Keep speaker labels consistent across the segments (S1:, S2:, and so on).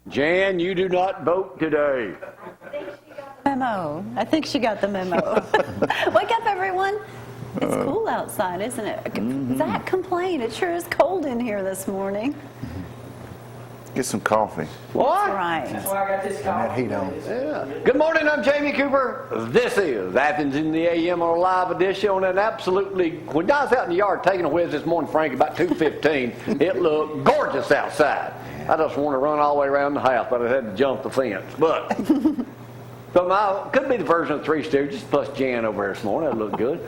S1: Jan, you do not vote today.
S2: Memo. I think she got the memo. Wake up, everyone. It's cool outside, isn't it? Zack complained. It sure is cold in here this morning.
S3: Get some coffee.
S1: What?
S2: That's right.
S4: That's why I got this coffee.
S5: Heat on.
S1: Yeah. Good morning, I'm Jamie Cooper. This is Athens in the AM on a live edition on an absolutely, when I was out in the yard taking a whiz this morning, Frank, about 2:15, it looked gorgeous outside. I just want to run all the way around the house, but I had to jump the fence. But could be the version of Three Stooges plus Jan over here this morning. That looked good.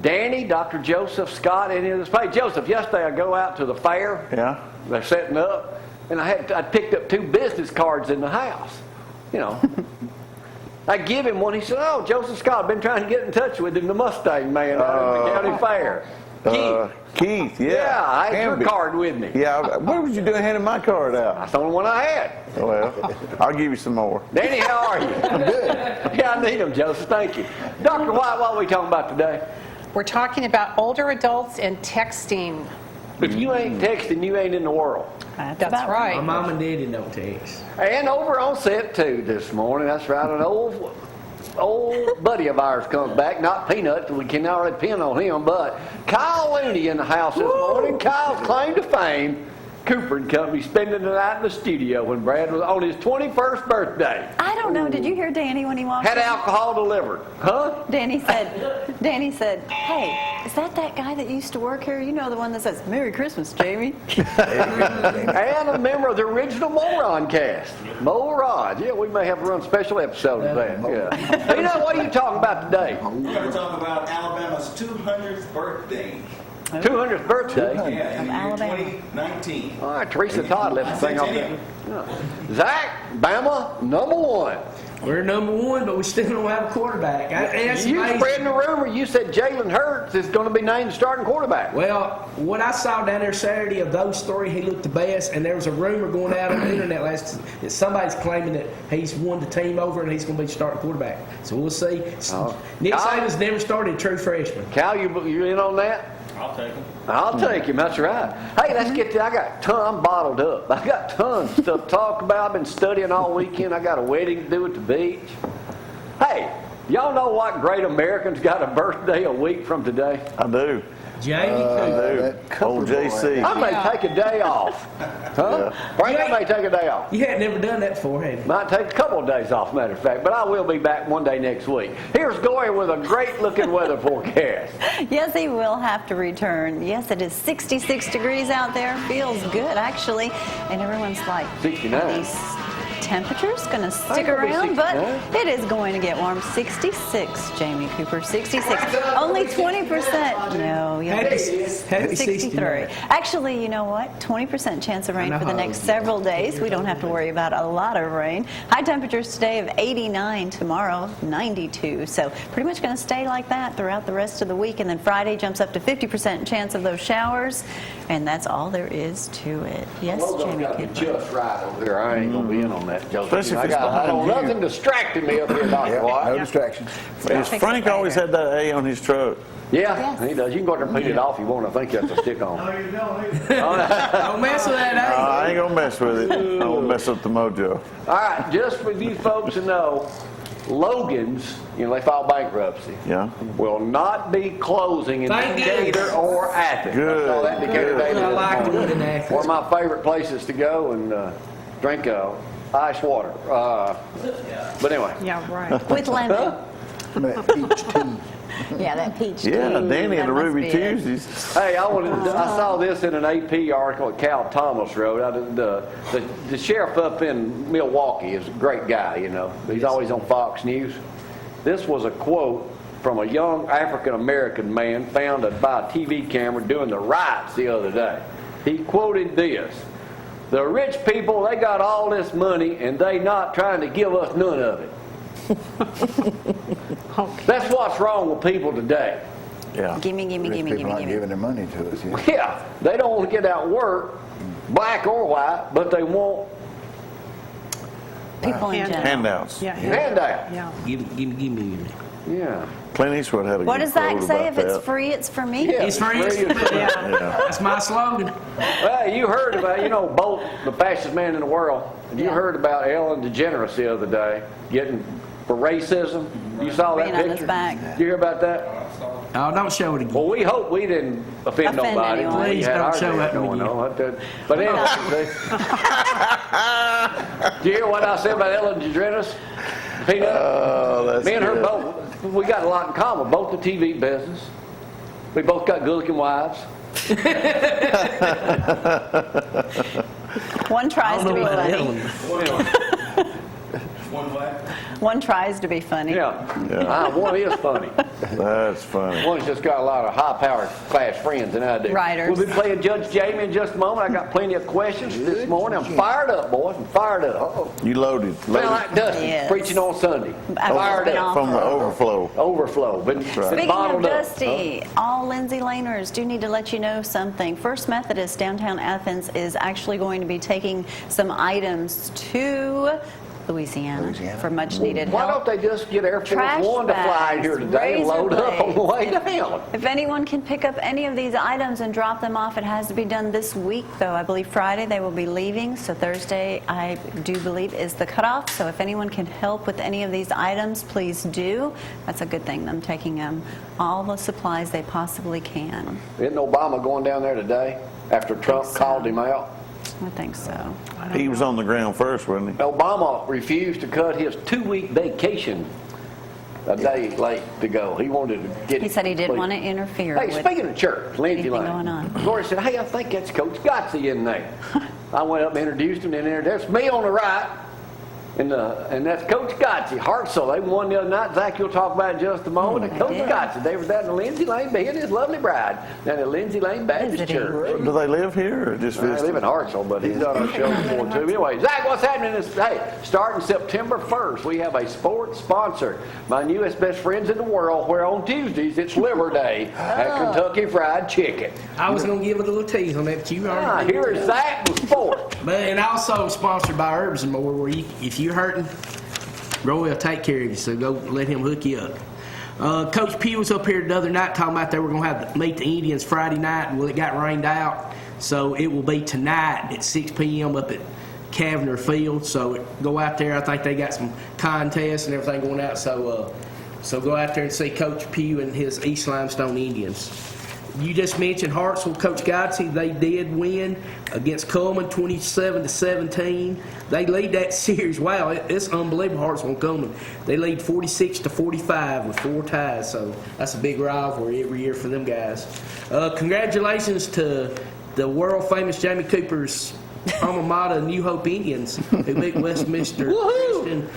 S1: Danny, Dr. Joseph, Scott, any of this. Hey, Joseph, yesterday I go out to the fair.
S3: Yeah.
S1: They're setting up. And I picked up 2 business cards in the house, you know. I give him one. He said, "Oh, Joseph Scott, I've been trying to get in touch with him, the Mustang man out at the county fair."
S3: Keith, yeah.
S1: Yeah, I had your card with me.
S3: Yeah, what was you doing handing my card out?
S1: That's the only one I had.
S3: Well, I'll give you some more.
S1: Danny, how are you? I'm good. Yeah, I need them, Joseph. Thank you. Dr. White, what are we talking about today?
S6: We're talking about older adults and texting.
S1: If you ain't texting, you ain't in the world.
S6: That's right.
S4: My mom and daddy don't text.
S1: And over on set 2 this morning, that's right, an old buddy of ours comes back, not Peanut, we can already pin on him, but Kyle Looney in the house this morning. Kyle's claim to fame, Cooper and Company, spending the night in the studio when Brad was on his 21st birthday.
S2: I don't know. Did you hear Danny when he walked
S1: Had
S2: in?
S1: alcohol delivered. Huh?
S2: Danny said, "Hey, is that guy that used to work here? You know, the one that says, 'Merry Christmas, Jamie.'"
S1: And a member of the original Moron cast. Moron. Yeah, we may have to run a special episode of that. Yeah. You know, what are you talking about today?
S7: We're going to talk about Alabama's 200th birthday.
S1: 200th birthday?
S7: Yeah, in the year
S2: Alabama.
S7: 2019.
S1: All right, Teresa Todd left the thing off there. Yeah. Zack, Bama, #1.
S4: We're #1, but we still don't have a quarterback.
S1: You spreading the rumor. You said Jalen Hurts is going to be named starting quarterback.
S4: Well, what I saw down there Saturday of those 3, he looked the best, and there was a rumor going out on the internet that somebody's claiming that he's won the team over and he's going to be starting quarterback. So we'll see. Nick Saban's never started a true freshman.
S1: Cal, you in on that?
S7: I'll take him.
S1: I'll take him. That's right. Hey, let's get to. I'm bottled up. I got tons of stuff to talk about. I've been studying all weekend. I got a wedding to do at the beach. Hey, y'all know what great American's got a birthday a week from today?
S3: I do.
S4: Jamie Cooper.
S3: Old JC.
S1: I may take a day off. Huh? Frank, I may take a day off.
S4: You had never done that before, had you?
S1: Might take a couple of days off, matter of fact, but I will be back one day next week. Here's Gory with a great-looking weather forecast.
S2: Yes, he will have to return. Yes, it is 66 degrees out there. Feels good, actually. And everyone's like,
S1: 69.
S2: These temperatures going to stick
S1: It'll be
S2: around, but
S1: 69.
S2: it is going to get warm. 66, Jamie Cooper, 66. Only 20%. No, you'll
S4: Happy
S2: be
S4: 63.
S2: 63. Actually, you know what? 20% chance of rain for the next several days. We don't have to worry about a lot of rain. High temperatures today of 89, tomorrow 92. So pretty much going to stay like that throughout the rest of the week. And then Friday jumps up to 50% chance of those showers. And that's all there is to it. Yes, Jamie Cooper.
S1: Just right over here. I ain't going to be in on that, Joseph.
S3: Especially if it's
S1: I don't
S3: behind you.
S1: nothing distracting me up here, Dr. White.
S5: No distractions.
S3: Frank always had that A on his truck.
S1: Yeah, he does. You can go there and peel it off if you want. I think that's a stick-on.
S4: Don't mess with that, eh?
S3: I ain't gonna mess with it. I'm gonna mess up the mojo.
S1: All right, just for you folks to know, Logan's, they filed bankruptcy.
S3: Yeah.
S1: Will not be closing in
S4: Thank
S1: Decatur
S4: goodness.
S1: or Athens.
S3: Good,
S1: I saw that in Decatur
S3: good.
S1: Daily
S4: I
S1: this
S4: like
S1: morning.
S4: it in Athens.
S1: One of my favorite places to go and drink ice water. But anyway.
S6: Yeah, right.
S2: With lemon.
S5: That peach tea.
S2: Yeah, that peach
S3: Yeah,
S2: tea,
S3: Danny and
S2: that
S3: the
S2: must
S3: Ruby
S2: be it.
S3: Tuesdays.
S1: Hey, I saw this in an AP article that Cal Thomas wrote. The sheriff up in Milwaukee is a great guy, He's always on Fox News. This was a quote from a young African-American man found by a TV camera doing the riots the other day. He quoted this: "The rich people, they got all this money and they not trying to give us none of it." That's what's wrong with people today.
S3: Yeah.
S2: Gimme, gimme,
S5: Rich
S2: gimme,
S5: people
S2: gimme,
S5: aren't
S2: gimme.
S5: giving their money to us yet.
S1: Yeah, they don't want to get out and work, black or white, but they want
S2: People in general.
S3: Handouts.
S6: Yeah,
S1: handouts.
S6: yeah.
S4: Give me.
S1: Yeah.
S3: Clint Eastwood had a
S2: What
S3: good
S2: does Zach
S3: quote
S2: say?
S3: about
S2: If it's
S3: that.
S2: free, it's for me.
S1: Yeah.
S4: It's free.
S3: Yeah.
S4: That's my slogan.
S1: Well, you heard about, Bolt, the fastest man in the world. You
S2: Yeah.
S1: heard about Ellen DeGeneres the other day getting for racism. You saw that
S2: Being on his
S1: picture?
S2: back.
S1: Did you hear about that?
S4: Oh, don't show it again.
S1: Well, we hope we didn't offend
S2: Offend
S1: nobody.
S2: anyone.
S1: when we
S4: Please
S1: had
S4: don't
S1: our
S4: show
S1: deal
S4: that
S1: going
S4: again.
S1: on. But anyway, did you hear what I said about Ellen DeGeneres? Peanut?
S3: Oh, that's
S1: Me and her
S3: good.
S1: both, we got a lot in common. Both the TV business. We both got good-looking wives.
S2: One tries to be funny.
S7: One what?
S2: One tries to be funny.
S1: Yeah. One is funny.
S3: That's funny.
S1: One's just got a lot of high-powered class friends than I do.
S2: Writers.
S1: We'll be playing Judge Jamie in just a moment. I got plenty of questions this morning. I'm fired up, boys. I'm fired up.
S3: You loaded.
S1: Sound like Dusty
S2: Yes.
S1: preaching on Sunday.
S2: I've
S1: Fired
S2: been
S1: up.
S2: off.
S3: From the overflow.
S1: Overflow. Been
S3: right.
S2: Speaking of
S1: bottled up.
S2: Dusty, all Lindsay Laners do need to let you know something. First Methodist downtown Athens is actually going to be taking some items to Louisiana for much needed
S1: Why
S2: help.
S1: don't they just get Air Force
S2: Trash
S1: One to fly in here
S2: bags,
S1: today and
S2: razor
S1: load up on the way
S2: blades.
S1: down?
S2: If anyone can pick up any of these items and drop them off, it has to be done this week, though. I believe Friday they will be leaving, so Thursday, I do believe, is the cutoff. So if anyone can help with any of these items, please do. That's a good thing, them taking all the supplies they possibly can.
S1: Isn't Obama going down there today after Trump
S2: so.
S1: called him out?
S2: I think so.
S3: He was on the ground first, wasn't he?
S1: Obama refused to cut his 2-week vacation a day late to go. He wanted to get
S2: He said he didn't want to
S1: complete.
S2: interfere
S1: Hey,
S2: with
S1: speaking of church, Lindsay
S2: anything
S1: Lane.
S2: going on.
S1: Gloria said, hey, I think that's Coach Gotsey in there. I went up and introduced him, and there's me on the right, and that's Coach Gotsey. Hartsel, they won the other night. Zach, you'll talk about it in just a moment. And Coach
S2: did.
S1: Gotsey, they was down in Lindsay Lane, he and his lovely bride, down at Lindsay Lane Baptist
S2: Visiting.
S1: Church.
S3: Do they live here or just
S1: I live
S3: visit?
S1: in Hartsel, but he's on our show before too. Anyway, Zach, what's happening this day? Starting September 1st, we have a sports sponsor, my newest best friends in the world, where on Tuesdays it's Liver Day at Kentucky Fried Chicken.
S4: I was going to give it a little tease on that, but you already
S1: Here is Zach with sports.
S4: And also sponsored by Herbs and More, where if you're hurting, Roy will take care of you, so go let him hook you up. Coach Pugh was up here the other night talking about they were going to have to meet the Indians Friday night. Well, it got rained out, so it will be tonight at 6 p.m. up at Cavner Field. So go out there. I think they got some contests and everything going out. So go out there and see Coach Pugh and his East Limestone Indians. You just mentioned Hartsville, Coach Godsey. They did win against Coleman 27-17. They lead that series. Wow, it's unbelievable, Hartsville and Coleman. They lead 46-45 with 4 ties, so that's a big rivalry every year for them guys. Congratulations to the world-famous Jamie Cooper's alma mater, New Hope Indians, who beat Westminster.
S1: Woohoo!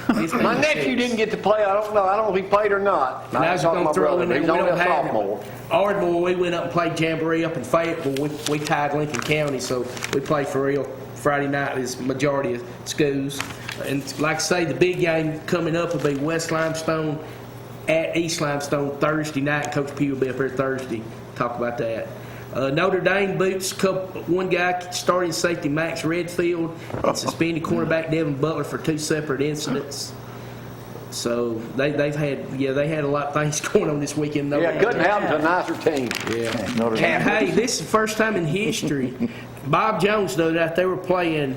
S1: My nephew didn't get to play. I don't know if he played or not.
S4: And I was
S1: talking
S4: going to
S1: to my
S4: throw
S1: brother,
S4: in there,
S1: he's
S4: we
S1: only
S4: don't
S1: a
S4: have
S1: sophomore.
S4: Ardmore, we went up and played Jamboree up in Fayetteville. We tied Lincoln County, so we played for real Friday night as majority of schools. And like I say, the big game coming up will be West Limestone at East Limestone Thursday night. Coach P will be up here Thursday. Talk about that. Notre Dame boots one guy, starting safety Max Redfield, and suspended cornerback Devin Butler for 2 separate incidents. So they had a lot of things going on this weekend.
S1: Yeah, couldn't happen to a nicer team.
S4: Yeah.
S3: Notre Dame.
S4: And hey, this is the first time in history. Bob Jones knows that they were playing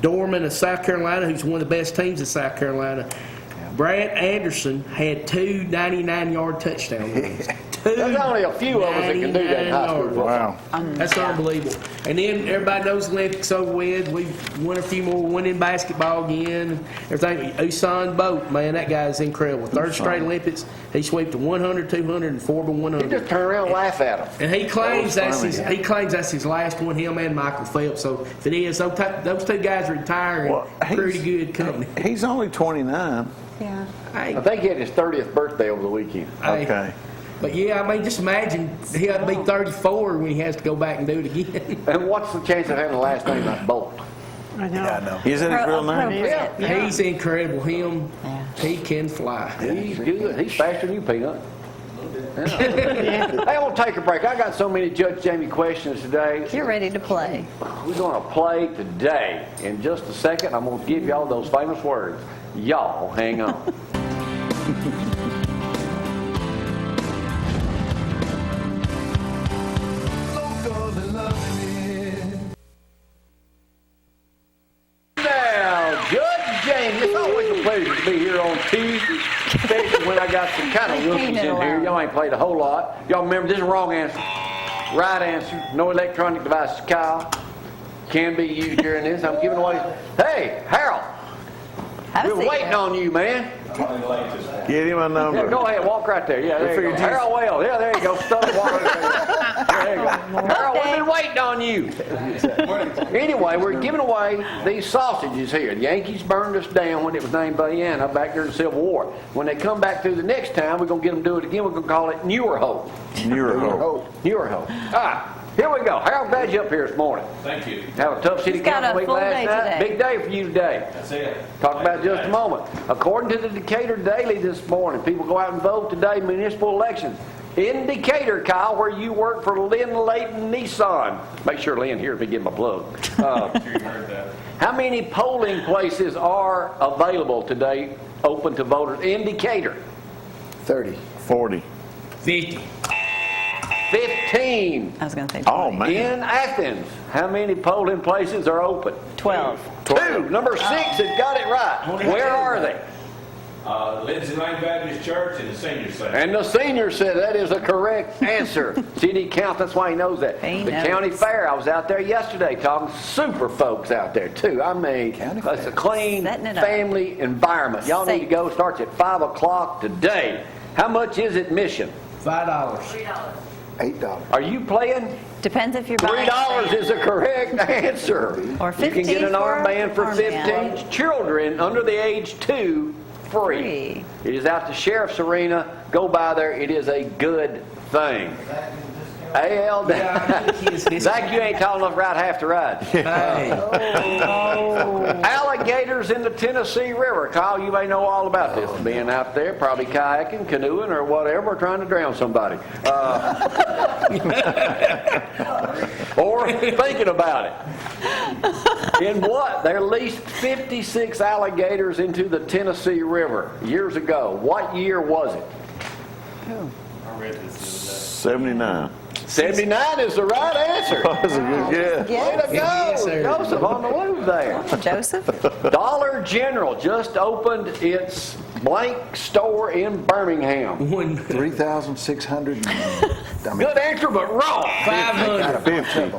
S4: Dorman of South Carolina, who's one of the best teams in South Carolina. Brad Anderson had 2 99-yard touchdown runs.
S1: There's only a few of us that can do that in high school.
S4: 99 yards.
S3: Wow.
S4: That's unbelievable. And then everybody knows the Olympics over with. We won a few more, won in basketball again. And everything. Usain Bolt, man, that guy is incredible. 3rd straight Olympics, he swept the 100, 200, and 4x100.
S1: You just turn around and laugh at him.
S4: And he claims
S3: That was
S4: that's his last one. Him and Michael Phelps. So if it is, those 2 guys retiring,
S3: Well,
S4: pretty good company.
S3: He's only 29.
S2: Yeah.
S1: I think he had his 30th birthday over the weekend.
S3: Okay.
S4: But yeah, I mean, just imagine he'll be 34 when he has to go back and do it again.
S1: And what's the chance of having the last name like Bolt?
S6: I know.
S5: Yeah, I know.
S3: Isn't his real name?
S2: Appropriate.
S4: He's incredible.
S2: Yeah.
S4: He can fly.
S1: He's good. He's faster than you, Peanut. Yeah. Hey, I want to take a break. I got so many Judge Jamie questions today.
S2: You're ready to play.
S1: We're going to play today. In just a second, I'm going to give y'all those famous words. Y'all hang on. Jamie, it's always a pleasure to be here on Tuesday, especially when I got some kind of rookies in here. Y'all ain't played a whole lot. Y'all remember this is the wrong answer. Right answer. No electronic devices, Kyle. Can be used during this. I'm giving away. Hey, Harold. We're waiting on you, man.
S3: Get him a number.
S1: Yeah, go ahead, walk right there. Yeah, there you go. Harold Wells. Yeah, there you go. Stuck walk right there. There you go. Harold, we've been waiting on you. Anyway, we're giving away these sausages here. The Yankees burned us down when it was named Bama back during the Civil War. When they come back through the next time, we're going to get them to do it again. We're going to call it Newer Hope.
S3: Newer Hope.
S1: Newer Hope. All right. Here we go. Harold, glad you're up here this morning.
S8: Thank you.
S1: Have a tough city council week last night. Big day for you today.
S8: That's it.
S1: Talk about it in just a moment. According to the Decatur Daily this morning, people go out and vote today, municipal elections. In Decatur, Kyle, where you work for Lynn Layton Nissan. Make sure Lynn here if he give him a plug. How many polling places are available today open to voters in Decatur?
S5: 30.
S3: 40.
S4: 50.
S1: 15.
S2: I was going to say 20.
S3: Oh, man.
S1: In Athens, how many polling places are open?
S2: 12.
S1: 2. Number 6 has got it right. Where are they?
S8: Lindsay Lane Baptist Church and the Senior Center.
S1: And the senior said that is a correct answer. City council, that's why he knows that.
S2: He
S1: The
S2: knows.
S1: county fair, I was out there yesterday talking super folks out there too. I mean,
S5: County
S1: it's a
S5: fair.
S1: clean
S2: Setting it up.
S1: family environment. Y'all need to
S2: Safe.
S1: go. Starts at 5 o'clock today. How much is admission?
S4: $5.
S5: $8.
S1: Are you playing?
S2: Depends if you're buying.
S1: $3 is a correct answer.
S2: Or
S1: You can get an
S2: 15 for
S1: armband for
S2: armband.
S1: 15. Children under the age 2, free. It is out to Sheriff's Arena. Go by there. It is a good thing. AL,
S4: Yeah, I think he is-
S1: Zack, you ain't tall enough to ride half the ride.
S4: Hey.
S1: Alligators in the Tennessee River. Kyle, you may know all about this. Being out there, probably kayaking, canoeing, or whatever, or trying to drown somebody. Or thinking about it. In what? There released 56 alligators into the Tennessee River years ago. What year was it?
S8: I read this
S3: 79.
S1: 79 is the right answer.
S3: That's a good guess.
S1: Way to go,
S4: Yes, sir.
S1: Joseph on the move there.
S2: Joseph?
S1: Dollar General just opened its blank store in Birmingham.
S5: 3,600.
S1: Good answer, but wrong.
S4: 500.
S3: 50.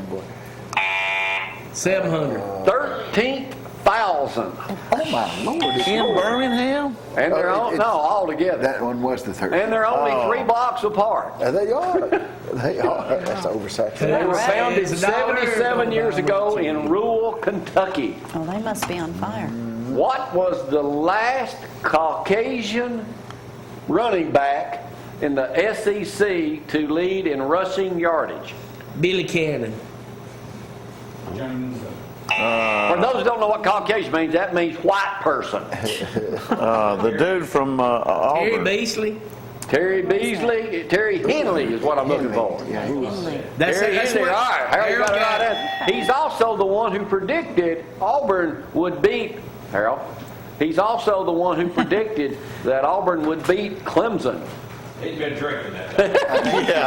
S4: 700.
S1: 13,000.
S5: Oh my Lord! It's
S3: In
S5: more.
S3: Birmingham?
S1: And they're
S5: Oh,
S1: all,
S5: it's-
S1: no, all together.
S5: That one was the 13.
S1: And they're only 3 blocks apart.
S5: They are. They are. That's oversaturated.
S1: They were
S4: Right.
S1: founded
S4: It's a dollar.
S1: 77 years ago in rural Kentucky.
S2: Oh, they must be on fire.
S1: What was the last Caucasian running back in the SEC to lead in rushing yardage?
S4: Billy Cannon.
S1: For those who don't know what Caucasian means, that means white person.
S3: The dude from
S4: Terry
S3: Auburn.
S4: Beasley.
S1: Terry Beasley, Terry Henley is what I'm looking for.
S5: Yeah, he was.
S4: That's
S1: Terry Henley,
S4: what
S1: all right. Harold, you got it
S4: Harold
S1: right answer. He's also the one who predicted Auburn would beat, Harold, he's also the one who predicted that Auburn would beat Clemson.
S8: He's been drinking that.
S4: I
S3: Even I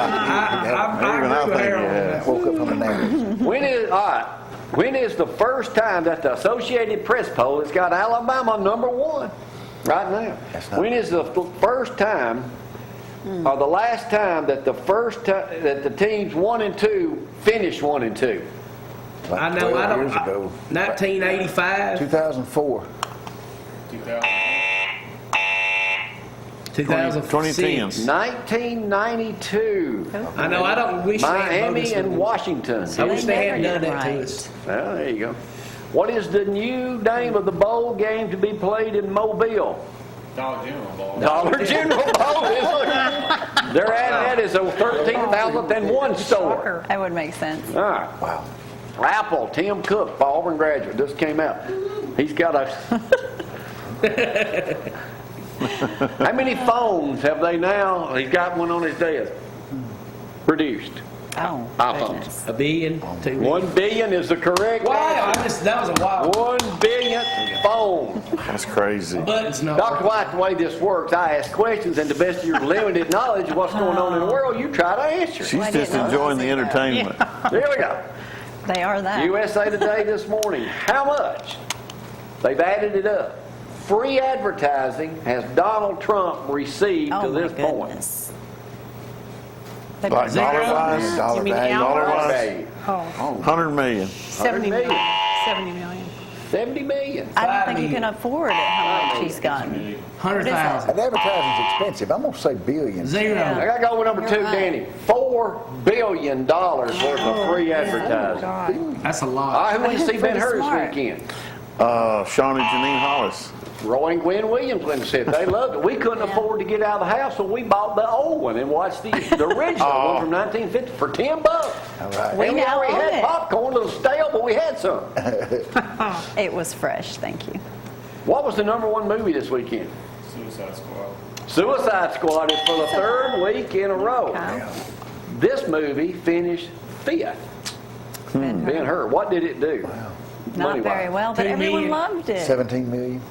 S4: agree with
S3: think,
S4: Harold.
S3: yeah.
S5: Woke up from a nap.
S1: When is the first time that the Associated Press poll has got Alabama #1 right now?
S5: That's not-
S1: When is the first time, or the last time that that the teams 1 and 2 finished 1 and 2?
S5: Like
S4: I know.
S5: 12
S4: I don't.
S5: years ago.
S4: 1985.
S5: 2004.
S4: 2006.
S3: 2010.
S1: 1992.
S4: I know. I don't wish they had
S1: Miami
S4: bogus
S1: and
S4: ones.
S1: Washington.
S4: I wish they
S2: never
S4: hadn't done
S2: did
S4: that to
S2: right.
S4: us.
S1: Well, there you go. What is the new name of the bowl game to be played in Mobile?
S8: Dollar General ball.
S1: Dollar General Bowl. They're at that as a 13,001 store.
S2: That would make sense.
S1: All right.
S5: Wow.
S1: Apple, Tim Cook, Auburn graduate, just came out. He's got a... How many phones have they now? He's got one on his desk. Produced.
S2: Oh,
S1: iPhones.
S2: goodness.
S4: A billion. 2 billion.
S1: 1 billion is the correct
S4: Wow.
S1: answer.
S4: That was a wild.
S1: 1 billionth phone.
S3: That's crazy.
S4: Buttons not.
S1: Dr. White, the way this works, I ask questions, and to the best of your limited knowledge of what's going on in the world, you try to answer.
S3: She's
S2: Why
S3: just
S2: didn't I
S3: enjoying the
S2: say that?
S3: entertainment.
S1: Here we go.
S2: They are that.
S1: USA Today this morning. How much? They've added it up. free advertising has Donald Trump received
S2: Oh
S1: to
S2: my
S1: this point?
S2: goodness.
S3: Like dollar-wise?
S5: Dollar
S6: You mean
S5: value.
S6: hours?
S1: Value.
S6: Oh,
S3: 100 million.
S6: 70
S1: million.
S6: million. 70 million.
S1: 70 million.
S2: I don't
S4: 5
S2: think you can
S4: million.
S2: afford it, how much he's gotten.
S4: 100,000.
S5: And advertising's expensive. I'm gonna say billions.
S4: Zero.
S1: I gotta go with number
S2: You're
S1: 2,
S2: right.
S1: Danny. $4 billion worth of free advertising.
S6: God.
S4: That's a
S1: All
S4: lot.
S1: right, who went to see Ben
S2: Pretty
S1: Hur
S2: smart.
S1: this weekend?
S3: Sean and Janine Hollis.
S1: Roy and Gwen Williams went and said they loved it. We couldn't afford to get out of the house, so we bought the old one and watched the original one from 1950 for $10.
S5: All right.
S2: We
S1: And we
S2: now
S1: already
S2: own
S1: had
S2: it.
S1: popcorn, a little stale, but we had some.
S2: It was fresh, thank you.
S1: What was the number 1 movie this weekend?
S8: Suicide Squad.
S1: Suicide Squad is for the 3rd week in a row.
S2: Okay.
S1: This movie finished 5th. Ben Hur. What did it do?
S2: Not
S1: Money-wise?
S2: very well, but
S4: 2
S2: everyone
S4: million.
S2: loved it.
S5: 17 million.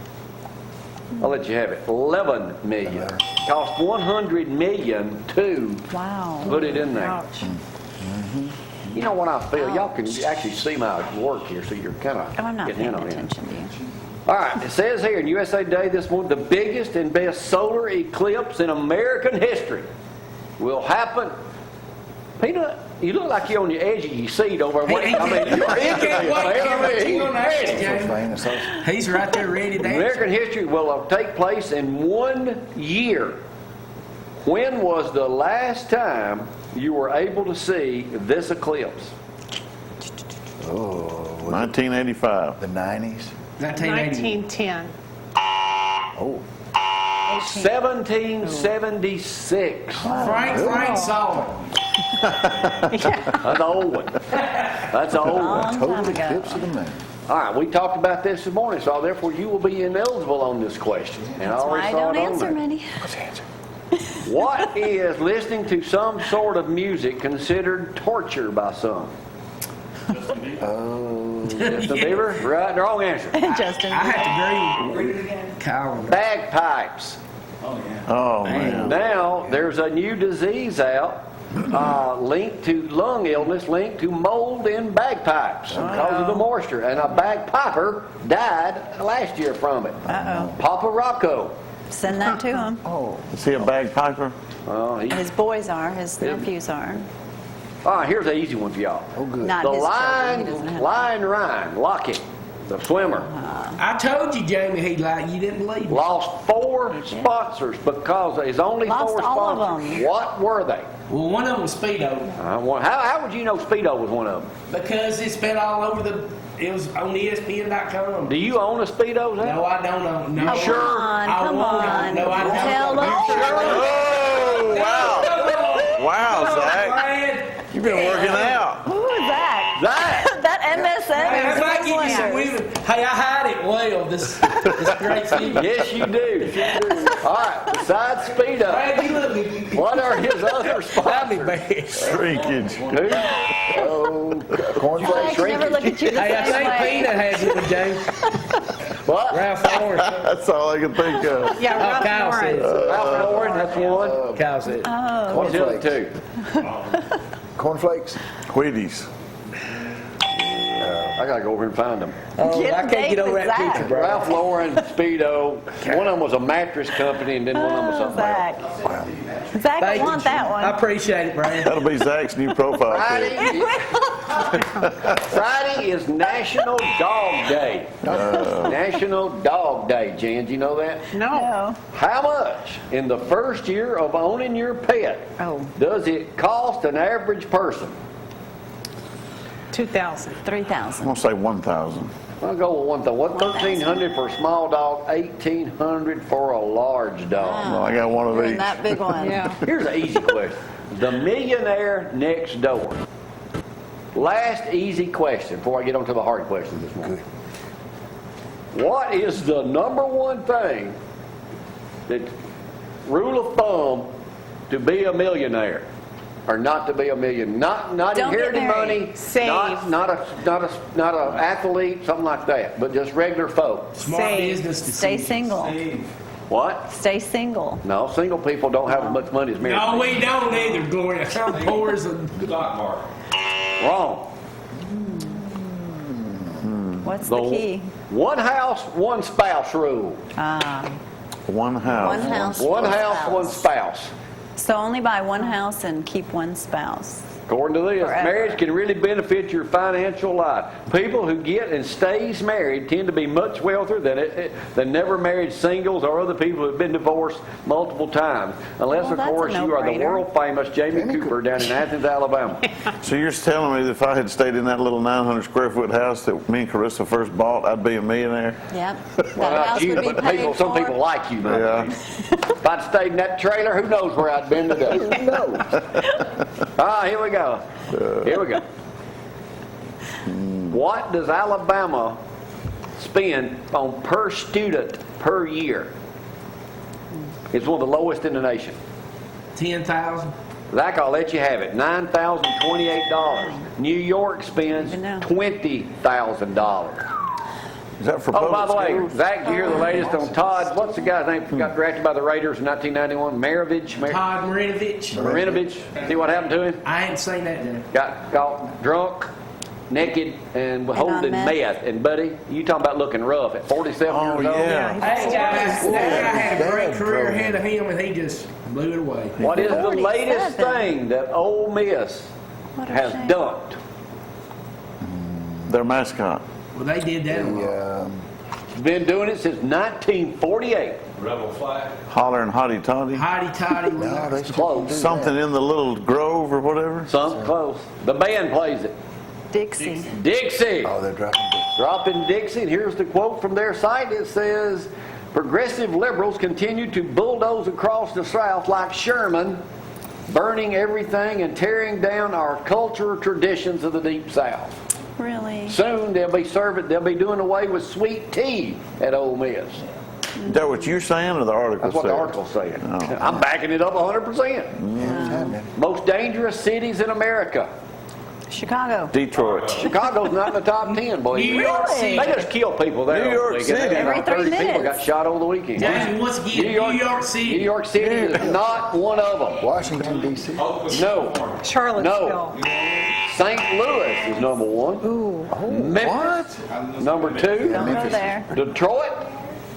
S1: I'll let you have it. 11 million. Cost 100 million to
S2: Wow.
S1: put it in there.
S6: Ouch.
S1: You know what I feel? Y'all can actually see my work here, so you're kind
S2: Oh, I'm
S1: of
S2: not
S1: getting
S2: paying
S1: in on it.
S2: attention to you.
S1: All right, it says here in USA Today this morning, the biggest and best solar eclipse in American history will happen. Peanut, you look like you're on the edge of your seat over there.
S4: He can't wait.
S1: He's ready.
S5: So famous.
S4: He's right there ready to answer.
S1: American history will take place in 1 year. When was the last time you were able to see this eclipse?
S5: Oh,
S3: 1985.
S5: the 90s.
S4: 1980.
S6: 1910.
S5: Oh,
S1: 1776.
S4: Frank saw it.
S1: That's an old one. That's an old one.
S2: Long
S5: total
S2: time ago.
S5: eclipse of the moon.
S1: All right, we talked about this morning, so therefore you will be ineligible on this question. And I
S2: That's why
S1: already
S2: I
S1: saw
S2: don't
S1: it on
S2: answer
S1: there.
S2: many.
S5: What's the answer?
S1: What is listening to some sort of music considered torture by some? Justin Bieber? Right, wrong answer.
S2: Justin.
S4: I have to agree with Kyle.
S1: Bagpipes.
S3: Oh, man.
S1: Now, there's a new disease out linked to lung illness, linked to mold in bagpipes because of the moisture. And a bagpiper died last year from it.
S2: Uh-oh.
S1: Papa Rocco.
S2: Send that to him.
S3: Is he a bagpiper?
S2: His boys are, his nephews are.
S1: All right, here's an easy one for y'all.
S5: Oh, good.
S2: Not
S1: The
S2: his children. He doesn't have
S1: Lion Ryan, Lockett, the swimmer,
S4: I told you, Jamie, he lied. You didn't believe me.
S1: lost 4 sponsors because there's only
S2: Lost
S1: 4
S2: all of
S1: sponsors.
S2: them.
S1: What were they?
S4: Well, one of them was Speedo
S1: How would you know Speedo was one of them?
S4: because it's been all over the. It was on ESPN.com.
S1: Do you own a Speedo, Zach?
S4: No, I don't know. No,
S2: Oh,
S1: sure?
S2: come on,
S4: I
S2: come
S4: won't.
S2: on.
S4: No, I don't.
S2: Tell the
S3: Oh, wow. Wow, Zach.
S4: Brad.
S3: You've been working out.
S2: Who is that?
S1: Zach!
S2: That MSN
S4: Hey,
S2: is
S4: I might give you some
S2: swingers.
S4: women. Hey, I hide it well. This great thing.
S1: Yes, you do. All right, besides Speedo,
S4: Brad, you look me.
S1: what are his other
S4: That'd be
S1: sponsors?
S4: bad.
S3: Shrinkage.
S1: Who?
S5: Oh, cornflakes.
S2: Zach, you never look at you the
S4: Hey, I
S2: same
S4: think
S2: way.
S4: Peanut has it with James.
S1: What?
S4: Ralph Lauren.
S3: That's all I can think of.
S6: Yeah, Ralph
S4: Kyle
S6: Lauren.
S4: said.
S1: Ralph Lauren, that's one.
S4: Kyle said.
S1: What's the other 2?
S5: Cornflakes.
S3: Wheaties.
S1: I gotta go over and find them.
S4: Oh,
S2: Get
S4: I
S2: a
S4: can't
S2: date
S4: get over
S2: with
S4: that
S2: Zack.
S4: picture, bro.
S1: Ralph Lauren, Speedo. One of them was a mattress company, and then one of them was
S2: Oh,
S1: something else.
S2: Zach. Zach, I
S4: Thank you.
S2: want that
S4: I
S2: one.
S4: appreciate it, Brad.
S3: That'll be Zach's new profile
S1: Friday,
S3: pic.
S1: Friday is National Dog Day. National Dog Day, Jan. Do you know that?
S6: No.
S2: No.
S1: How much in the first year of owning your pet
S2: Oh.
S1: does it cost an average person?
S6: 2,000.
S2: 3,000.
S3: I'm going to say 1,000.
S1: I'll go with one thing. What, $1,300 for a small dog, $1,800 for a large dog.
S3: Well, I got one of
S2: And
S3: each.
S2: that big one.
S6: Yeah.
S1: Here's an easy question. The millionaire next door. Last easy question before I get on to the hard question this morning. What is the number one thing that rule of thumb to be a millionaire? Or not to be a million, not
S2: Don't get
S1: inheriting
S2: married.
S1: money,
S6: Save.
S1: not a athlete, something like that, but just regular folks.
S4: Smart
S6: Save.
S4: business
S2: Stay
S4: decision.
S2: single.
S1: What?
S2: Stay single.
S1: No, single people don't have as much money as married
S4: No,
S1: people.
S4: we don't either, Gloria. I'm poor as a...
S8: Stock market.
S1: Wrong.
S2: What's the key?
S1: One house, one spouse rule.
S3: One house.
S2: One house,
S1: One
S2: one
S1: house,
S2: spouse.
S1: one spouse.
S2: So only buy one house and keep one spouse.
S1: According to this,
S2: Forever.
S1: marriage can really benefit your financial life. People who get and stays married tend to be much wealthier than never married singles or other people who have been divorced multiple times. Unless,
S2: Well,
S1: of
S2: that's a
S1: course, you are the
S2: no-brainer.
S1: world famous Jamie Cooper down in Athens, Alabama.
S3: So you're telling me that if I had stayed in that little 900 square foot house that me and Carissa first bought, I'd be a millionaire?
S2: Yep.
S1: Well,
S2: That
S1: not
S2: house
S1: you,
S2: would be
S1: but
S2: paid
S1: people, some
S2: for.
S1: people like you. man.
S3: Yeah.
S1: If I'd stayed in that trailer, who knows where I'd been today?
S5: Who knows?
S1: Here we go. Here we go. What does Alabama spend on per student per year? It's one of the lowest in the nation.
S4: 10,000.
S1: Zack, I'll let you have it. $9,028. New York spends
S2: Even now.
S1: $20,000.
S3: Is that for
S1: Oh,
S3: public
S1: by the way,
S3: schools?
S1: Zach, did you hear the latest on Todd? What's the guy's name who got drafted by the Raiders in 1991? Marinovich?
S4: Todd Marinovich.
S1: Marinovich? See what happened to him?
S4: I ain't seen that yet.
S1: Got caught drunk, naked, and holding
S2: on
S1: meth. And buddy, you talking about looking rough at 47
S3: Oh,
S1: years old?
S3: yeah.
S4: That guy had a great
S5: Dad
S4: career
S5: drove
S4: ahead of him, and he just blew it away.
S1: What is the
S2: 47.
S1: latest thing that Ole Miss
S2: What a
S1: has
S2: shame.
S1: dumped?
S3: Their mascot.
S4: Well, they did that a lot.
S5: The,
S1: It's been doing it since 1948.
S8: Rebel flag.
S3: Holler and hotty toddy.
S4: Hotty toddy.
S5: no, they still
S1: Close.
S5: do
S3: Something
S5: that.
S3: in the little grove or whatever.
S1: Something close. The band plays it.
S2: Dixie.
S1: Dixie.
S5: Oh, they're dropping it.
S1: Dropping Dixie, and here's the quote from their site. It says, progressive liberals continue to bulldoze across the South like Sherman, burning everything and tearing down our culture traditions of the Deep South.
S2: Really?
S1: Soon they'll be doing away with sweet tea at Ole Miss.
S3: Is that what you're saying or the article
S1: That's what the
S3: said?
S1: article's saying.
S3: Oh.
S1: I'm backing it up 100%.
S5: Yeah, it's happening.
S1: Most dangerous cities in America.
S2: Chicago.
S3: Detroit.
S1: Chicago's not in the top 10, boy.
S4: New York City.
S1: They just kill people there.
S3: New York
S1: They get
S3: City.
S1: there,
S2: Every
S1: 30
S2: 3
S1: people
S2: minutes.
S1: got shot over the weekend.
S4: James, once again, New York City.
S1: New York City is not one of them.
S5: Washington, D.C.
S1: No.
S6: Charlottesville.
S1: St. Louis is number 1. Memphis, number 2.
S2: Don't go there.
S1: Detroit,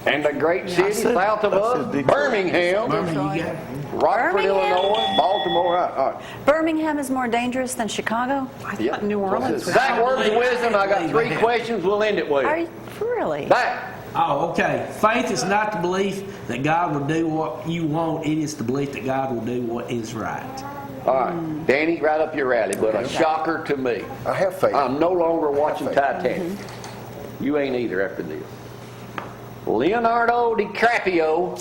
S1: and the great city
S3: said-
S1: south of
S3: I
S1: us,
S3: said Detroit.
S1: Birmingham,
S4: Birmingham, you got
S1: Rockford,
S2: Birmingham?
S1: Illinois, Baltimore. All right.
S2: Birmingham is more dangerous than Chicago?
S6: I
S1: Yep.
S6: thought New Orleans was.
S1: Zach, words of wisdom. I got 3 questions. We'll end it with.
S2: Are you really?
S1: Zach.
S4: Oh, okay. Faith is not the belief that God will do what you want. It is the belief that God will do what is right.
S1: All right, Danny, right up your alley, but a shocker to me.
S5: I have faith.
S1: I'm no longer watching
S5: faith.
S1: Titanic. You ain't either after this. Leonardo DiCaprio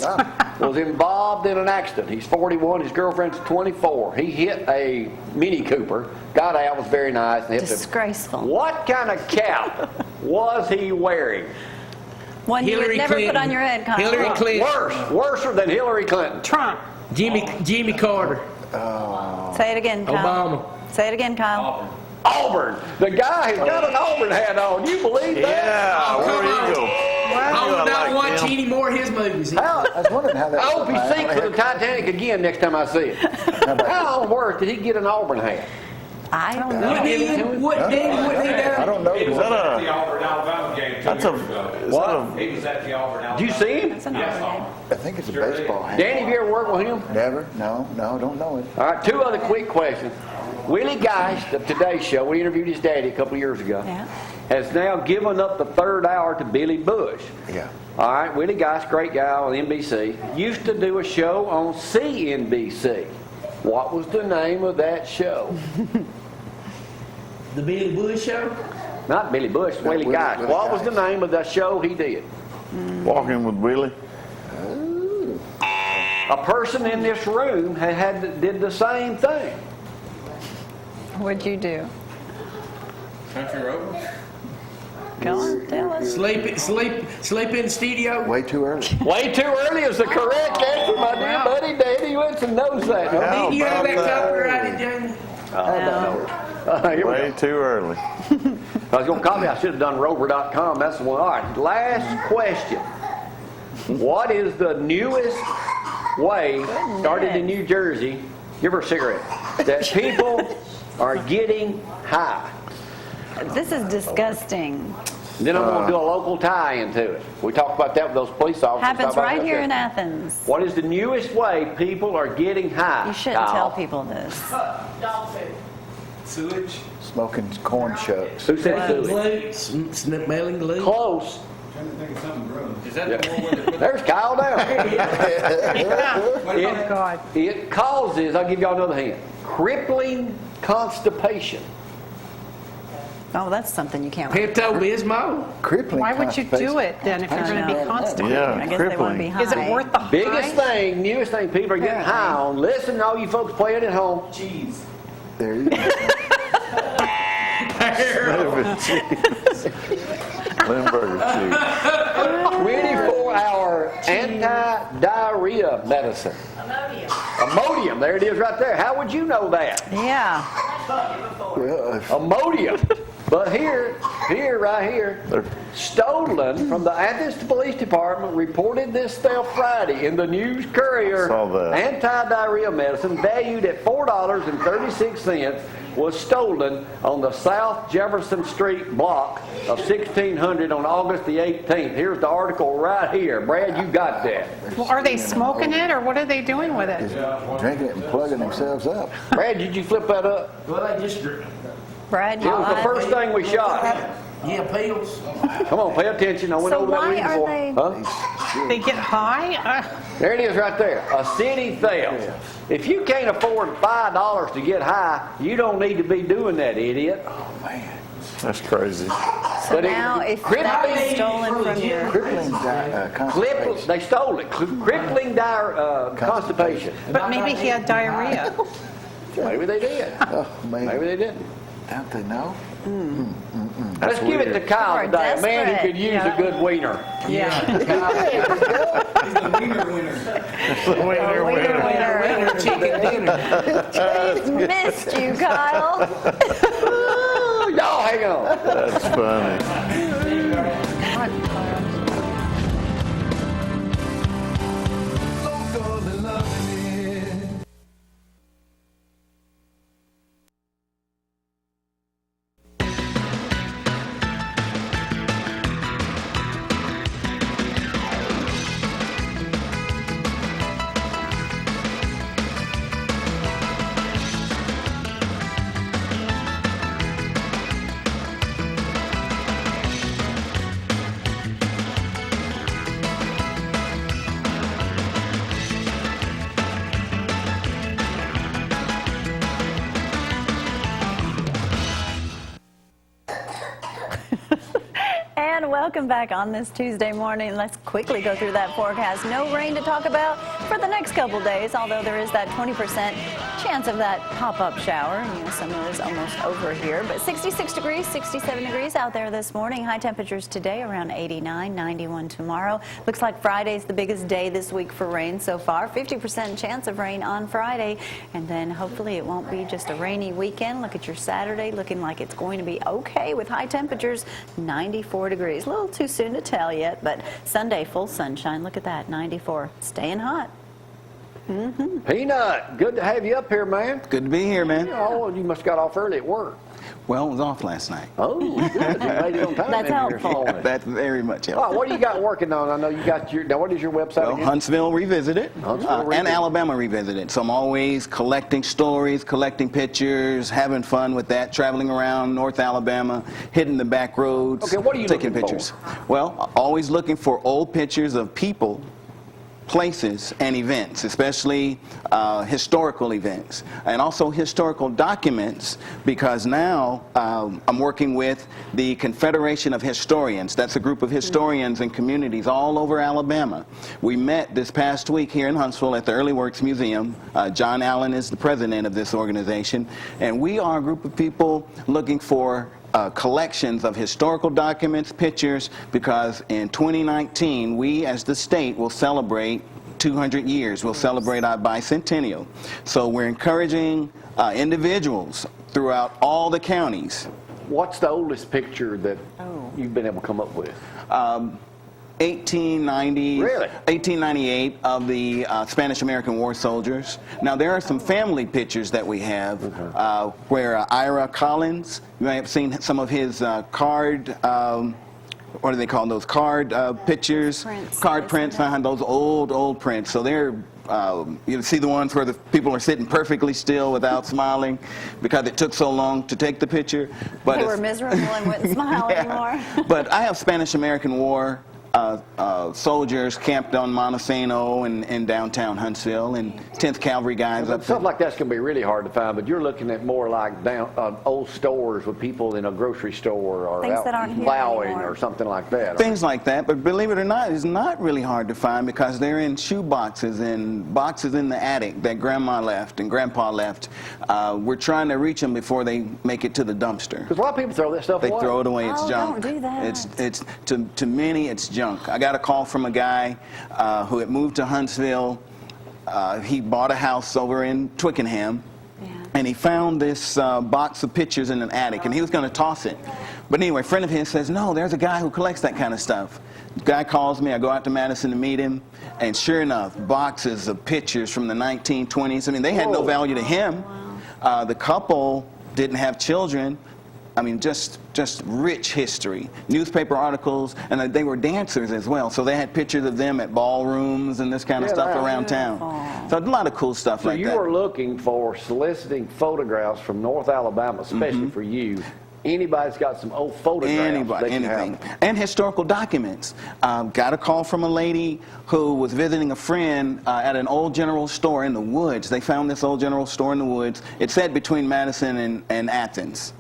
S1: was involved in an accident. He's 41, his girlfriend's 24. He hit a Mini Cooper, got out, was very nice. And hit the-
S2: Disgraceful.
S1: What kind of cap was he wearing?
S2: One you would
S4: Hillary
S2: never put
S4: Clinton.
S2: on your head, Kyle.
S4: Hillary Clinton.
S1: Worse than Hillary Clinton.
S6: Trump.
S4: Jimmy Carter.
S2: Say it again, Kyle.
S4: Obama.
S2: Say it again, Kyle.
S1: Auburn. The guy has got an Auburn hat on. You believe that?
S3: Yeah,
S4: Oh,
S3: War
S4: come on.
S3: Eagle.
S4: I would not
S3: like
S4: watch
S3: him.
S4: any more of his movies.
S1: How?
S5: I was wondering how that
S1: I hope he
S5: was.
S1: sinks for the Titanic again next time I see it. How on earth did he get an Auburn hat?
S2: I don't know.
S4: What did he
S5: I
S4: do?
S5: don't know.
S8: He was
S3: that
S8: at
S3: a-
S8: the Auburn, Alabama game 2
S3: That's
S8: years
S3: a.
S8: ago.
S3: Is
S1: What?
S3: that a
S8: He was at the Auburn, Alabama.
S1: Did you see him?
S2: That's an
S8: Yes,
S2: Auburn game.
S5: I think it's a baseball hat.
S1: Danny, have you ever worked with him?
S5: Never. No, don't know it.
S1: All right, 2 other quick questions. Willie Geist of Today's Show, we interviewed his daddy a couple of years ago,
S2: Yeah.
S1: has now given up the 3rd hour to Billy Bush.
S5: Yeah.
S1: All right, Willie Geist, great guy on NBC, used to do a show on CNBC. What was the name of that show?
S4: The Billy Bush Show?
S1: Not Billy Bush, Willie
S5: Willie-
S1: Geist.
S5: Willie
S1: What was the
S5: Geist.
S1: name of that show he did?
S3: Walking with Willie?
S1: A person in this room did the same thing.
S2: What'd you do?
S8: Country Road?
S2: Go on, tell us.
S4: Sleep in the studio?
S5: Way too early.
S1: Way too early is the correct answer, my dear buddy. Danny Vinson knows that. Huh?
S3: How
S4: Did you have
S3: about
S4: that
S3: that?
S4: copyrighted, Jamie?
S1: Here we
S3: Way
S1: go.
S3: too early.
S1: I was going to copy. I should have done rover.com. That's the one. All right, last question. What is the newest way, started in New Jersey, give her a cigarette, that people are getting high?
S2: This is disgusting.
S1: Then I'm going to do a local tie-in to it. We talked about that with those police officers.
S2: Happens
S1: Talked about
S2: right
S1: that
S2: here in
S1: yesterday.
S2: Athens.
S1: What is the newest way people are getting high?
S2: You shouldn't tell people this.
S7: Sewage.
S5: Smoking corn shucks.
S1: Who said sewage?
S4: Glue, smelling glue.
S1: Close.
S7: Trying to think of something gross.
S8: Is that the one where they put
S1: There's Kyle down.
S6: Oh, God.
S1: It causes, I'll give y'all another hint, crippling constipation.
S2: Oh, that's something you can't.
S4: Pepto-Bismol.
S5: Crippling
S6: Why would you do
S5: constipation.
S6: it then if you're going to be constipated?
S3: Yeah,
S2: I guess they want to be high.
S6: Is it worth the high?
S1: Biggest thing, newest thing people are getting high on. Listen, all you folks playing at home.
S7: Cheese.
S5: There you go.
S3: Limburger cheese.
S1: 24-hour anti-diarrhea medicine. Imodium, there it is right there. How would you know that?
S2: Yeah.
S5: Well,
S1: Imodium. But right here, stolen from the Athens Police Department, reported this theft Friday in the News Courier.
S3: Saw that.
S1: Anti-diarrhea medicine valued at $4.36 was stolen on the South Jefferson Street block of 1600 on August the 18th. Here's the article right here. Brad, you got that.
S6: Well, are they smoking it or what are they doing with it?
S5: drinking it and plugging themselves up.
S1: Brad, did you flip that up?
S4: Well, they just drink.
S2: Brad,
S1: It
S2: you
S1: was the
S2: got it?
S1: first thing we shot.
S4: Yeah, pills.
S1: Come on, pay attention. I went
S2: So
S1: over that
S2: why
S1: reading
S2: are
S1: before.
S2: they-
S1: Huh?
S6: They get high?
S1: There it is right there. A city theft. If you can't afford $5 to get high, you don't need to be doing that, idiot.
S5: Oh, man.
S3: That's crazy.
S2: So
S1: But it-
S2: now, if
S1: crippling-
S2: that was stolen from your...
S5: Crippling constipation.
S1: They stole it. Crippling constipation.
S6: But maybe he had diarrhea.
S1: Maybe they did.
S5: Oh, man.
S1: Maybe they didn't.
S5: Don't they know?
S1: Let's give it to Kyle
S2: We're
S1: today. A man who
S2: desperate.
S1: could use a good wiener.
S6: Yeah.
S7: He's the wiener winner.
S4: Winter chicken dinner.
S2: Missed you, Kyle.
S1: Y'all hang on.
S3: That's funny.
S2: And welcome back on this Tuesday morning. Let's quickly go through that forecast. No rain to talk about for the next couple days, although there is that 20% chance of that pop-up shower. You know, summer is almost over here, but 66 degrees, 67 degrees out there this morning. High temperatures today around 89, 91 tomorrow. Looks like Friday's the biggest day this week for rain so far. 50% chance of rain on Friday, and then hopefully it won't be just a rainy weekend. Look at your Saturday looking like it's going to be okay with high temperatures, 94 degrees. A little too soon to tell yet, but Sunday full sunshine. Look at that, 94. Staying hot.
S1: Peanut, good to have you up here, man.
S9: Good to be here, man.
S1: Oh, you must have got off early at work.
S9: Well, it was off last night.
S1: Oh, good. You made it on time.
S2: That's
S1: in here this
S2: helpful.
S1: morning.
S9: That's very much
S1: Oh,
S9: helpful.
S1: what do you got working on? I know you got your, now what is your website
S9: Well,
S1: again?
S9: Huntsville Revisited
S1: Huntsville
S9: and
S1: Revisited.
S9: Alabama Revisited. So I'm always collecting stories, collecting pictures, having fun with that, traveling around North Alabama, hitting the back roads,
S1: Okay, what are you
S9: taking
S1: looking for?
S9: pictures. Well, always looking for old pictures of people, places, and events, especially historical events, and also historical documents, because now I'm working with the Confederation of Historians. That's a group of historians and communities all over Alabama. We met this past week here in Huntsville at the Early Works Museum. John Allen is the president of this organization, and we are a group of people looking for collections of historical documents, pictures, because in 2019, we as the state will celebrate 200 years. We'll celebrate our bicentennial. So we're encouraging individuals throughout all the counties.
S1: What's the oldest picture that you've been able to come up with?
S9: 1890,
S1: Really?
S9: 1898 of the Spanish-American War soldiers. Now there are some family pictures that we have where Ira Collins, you may have seen some of his card what do they call those card pictures?
S2: Prints.
S9: Card prints, those old prints. So they're, you see the ones where the people are sitting perfectly still without smiling because it took so long to take the picture. But
S2: They were miserable and wouldn't smile anymore.
S9: But I have Spanish-American War soldiers camped on Montesano in downtown Huntsville, and 10th Cavalry guys up there.
S1: Stuff like that's going to be really hard to find, but you're looking at more like old stores with people in a grocery store or
S2: Things
S1: out
S2: that aren't here
S1: plowing
S2: anymore.
S1: or something like that.
S9: Things like that, but believe it or not, it's not really hard to find because they're in shoe boxes and boxes in the attic that Grandma left and Grandpa left. We're trying to reach them before they make it to the dumpster.
S1: Because a lot of people throw that stuff
S9: They
S1: away.
S9: throw it away. It's
S2: Oh,
S9: junk.
S2: don't do that.
S9: It's to many, it's junk. I got a call from a guy who had moved to Huntsville. He bought a house over in Twickenham, and he found this box of pictures in an attic, and he was going to toss it. But anyway, a friend of his says, no, there's a guy who collects that kind of stuff. The guy calls me. I go out to Madison to meet him, and sure enough, boxes of pictures from the 1920s. I mean, they had no value to him. The couple didn't have children. I mean, just rich history. Newspaper articles, and they were dancers as well. So they had pictures of them at ballrooms and this kind of stuff around town. So a lot of cool stuff like
S1: So
S9: that.
S1: you are looking for soliciting photographs from North Alabama, especially for you. Anybody's got some old photographs.
S9: Anybody,
S1: they can
S9: anything.
S1: have.
S9: And historical documents. Got a call from a lady who was visiting a friend at an old general store in the woods. They found this old general store in the woods. It said between Madison and Athens.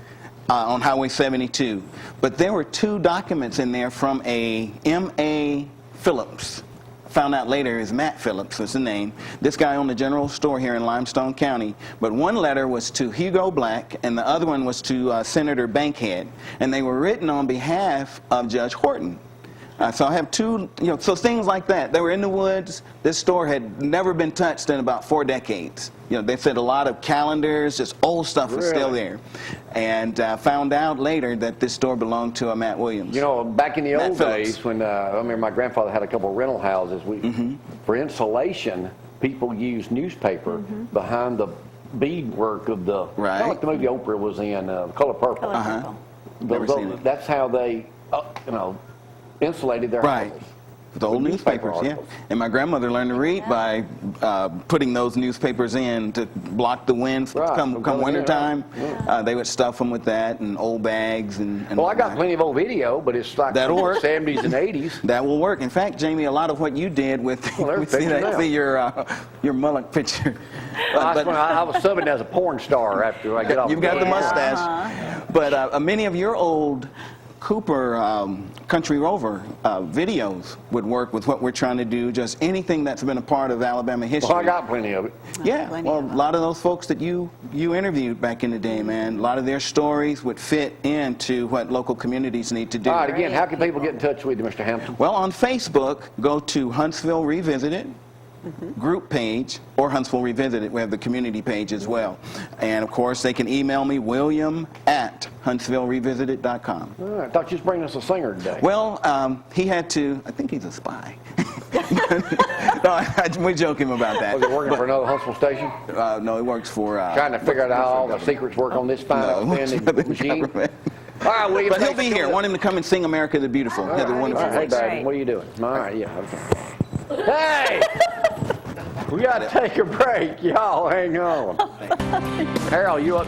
S9: On Highway 72. But there were 2 documents in there from a M.A. Phillips. Found out later is Matt Phillips was the name. This guy owned a general store here in Limestone County. But one letter was to Hugo Black, and the other one was to Senator Bankhead. And they were written on behalf of Judge Horton. So I have 2, so things like that. They were in the woods. This store had never been touched in about 4 decades. They said a lot of calendars, just old stuff was still there. And found out later that this store belonged to Matt Williams.
S1: Back in the
S9: Matt
S1: old
S9: Phillips.
S1: days when I remember my grandfather had a couple of rental houses. For insulation, people used newspaper behind the beadwork of the, kind of like the movie Oprah was in, Color Purple.
S9: Never seen it.
S1: That's how they, insulated their houses.
S9: The old newspapers,
S1: articles.
S9: And my grandmother learned to read by putting those newspapers in to block the winds. Come wintertime, they would stuff them with that and old bags. And
S1: Well, I got plenty of old video, but it's like
S9: That'll
S1: the
S9: work.
S1: 70s and 80s.
S9: That will work. In fact, Jamie, a lot of what you did with see your mullet picture.
S1: I was subbing as a porn star after I get off.
S9: You've got the mustache. But many of your old Cooper Country Rover videos would work with what we're trying to do, just anything that's been a part of Alabama history.
S1: Well, I got plenty of it.
S9: Yeah, well, a lot of those folks that you interviewed back in the day, man, a lot of their stories would fit into what local communities need to do.
S1: All right, again, how can people get in touch with you, Mr. Hampton?
S9: Well, on Facebook, go to Huntsville Revisited group page, or Huntsville Revisited. We have the community page as well. And, of course, they can email me, william@huntsvillerevisited.com.
S1: All right, I thought you was bringing us a singer today.
S9: Well, he had to, I think he's a spy. No, we're joking about that.
S1: Was he working for another Huntsville station?
S9: No, he works for...
S1: Trying to figure out how all the secrets work on this fine offending machine?
S9: government.
S1: All right, William.
S9: But he'll be here. Want him to come and sing America the Beautiful. He has a wonderful
S1: Hey,
S9: voice.
S1: baby, what are you doing? All right, yeah. Okay. Hey! We got to take a break. Y'all hang on. Harold, you up?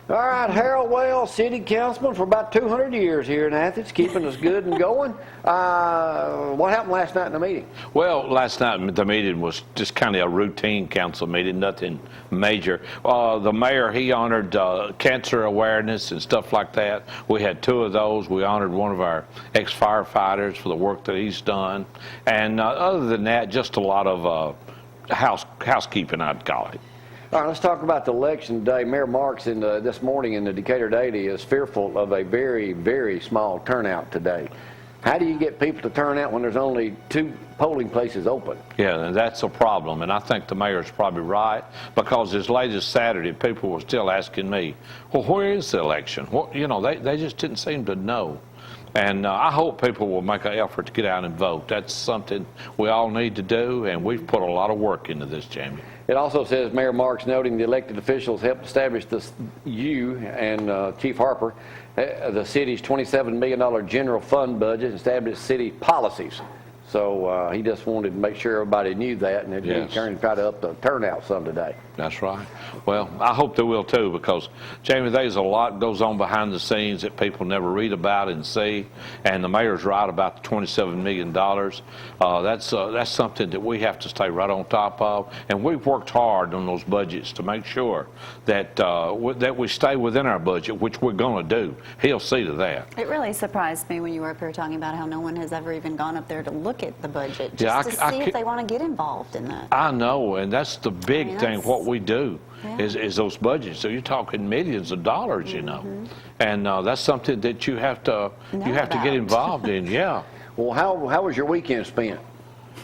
S1: All right, Harold Wells, city councilman for about 200 years here in Athens, keeping us good and going. What happened last night in the meeting?
S8: Well, last night the meeting was just kind of a routine council meeting, nothing major. The mayor, he honored cancer awareness and stuff like that. We had 2 of those. We honored one of our ex-firefighters for the work that he's done. And other than that, just a lot of housekeeping, I'd call it.
S1: All right, let's talk about the election day. Mayor Marks this morning in the Decatur Daily is fearful of a very, very small turnout today. How do you get people to turn out when there's only 2 polling places open? Yeah, and that's a problem, and I think the mayor's probably right, because as late as Saturday, people were still asking me, well, where is the election? Well, you know, they just didn't seem to know. And I hope people will make an effort to get out and vote. That's something we all need to do, and we've put a lot of work into this, Jamie. It also says, Mayor Marks noting the elected officials helped establish you and Chief Harper, the city's $27 million general fund budget, and established city policies. So he just wanted to make sure everybody knew that, and he turned to try to up the turnout some today. That's right. Well, I hope they will too, because, Jamie, there's a lot goes on behind the scenes that people never read about and see, and the mayor's right about the $27 million. That's something that we have to stay right on top of, and we've worked hard on those budgets to make sure that that we stay within our budget, which we're going to do. He'll see to that.
S2: It really surprised me when you were up here talking about how no one has ever even gone up there to look at the budget, just to see if they want to get involved in that.
S8: I know, and that's the big thing. What we do is those budgets. So you're talking millions of dollars, you know, and that's something that you have to get involved in. Yeah. Well, how was your weekend spent?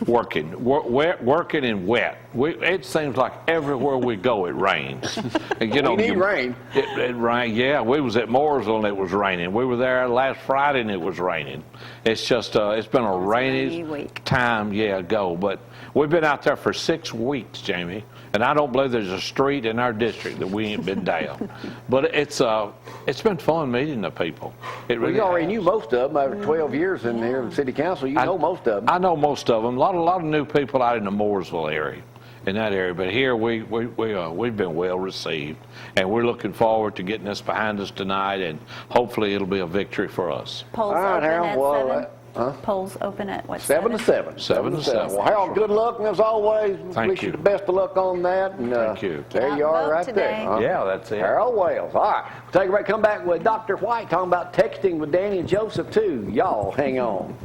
S8: Working and wet. It seems like everywhere we go it rains. And, you know, we need rain. It rained. Yeah, we was at Mooresville and it was raining. We were there last Friday and it was raining. It's just it's been a rainy time. Yeah, go. But we've been out there for 6 weeks, Jamie, and I don't believe there's a street in our district that we ain't been down. But it's been fun meeting the people. It really. You already knew most of them after 12 years in here in city council. You know most of them. I know most of them. A lot of new people out in the Mooresville area, in that area. But here we've been well received, and we're looking forward to getting this behind us tonight, and hopefully it'll be a victory for us.
S2: Polls open at 7? Polls open at what?
S1: 7 to 7. 7 to 7. Well, Harold, good luck, and as always, wish you the best of luck on that. And
S8: thank you.
S1: There you are, right there. Yeah, that's it. Harold Wells. All right, we'll take a break. Come back with Dr. White talking about texting with Danny and Joseph too. Y'all hang on.